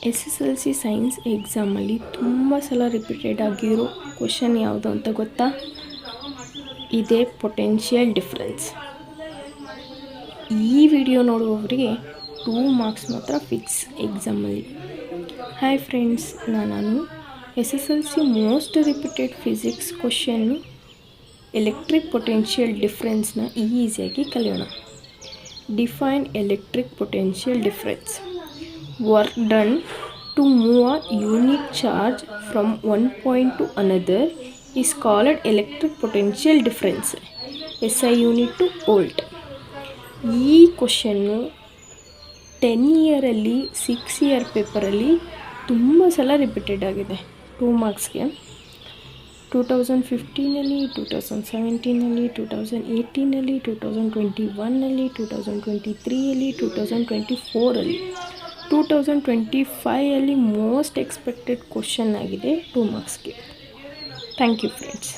SSLC science ಎಕ್ಸಾಮಲ್ಲಿ ತುಂಬ ಸಲ ರಿಪೀಟೆಡ್ ಆಗಿರೋ ಕ್ವೆಶನ್ ಯಾವುದು ಅಂತ ಗೊತ್ತಾ? ಇದೇ ಪೊಟೆನ್ಷಿಯಲ್ ಡಿಫ್ರೆನ್ಸ್. ಈ ವಿಡಿಯೋ ನೋಡುವವರಿಗೆ 2 ಮಾರ್ಕ್ಸ್ ಮಾತ್ರ ಫಿಕ್ಸ್ ಎಕ್ಸಾಮಲ್ಲಿ. ಹಾಯ್ ಫ್ರೆಂಡ್ಸ್, ನಾನು SSLC most repeated physics question electric potential ಡಿಫ್ರೆನ್ಸ್ನ ಈಸಿಯಾಗಿ ಕಲಿಯೋಣ. Define electric potential difference. Work done to move a unit charge from one point to another is called electric potential difference. SI unit to volt. ಈ question 10 ಇಯರಲ್ಲಿ 6 year ಪೇಪರಲ್ಲಿ ತುಂಬ ಸಲ repeated ಆಗಿದೆ 2 ಮಾರ್ಕ್ಸ್ಗೆ. 2015ನಲ್ಲಿ, 2017ನಲ್ಲಿ, 2018ನಲ್ಲಿ, 2021ನಲ್ಲಿ, 2023ಯಲ್ಲಿ, 2024ಅಲ್ಲಿ, 2025ಅಲ್ಲಿ most expected question ಆಗಿದೆ 2 ಮಾರ್ಕ್ಸ್ಗೆ. Thank you friends.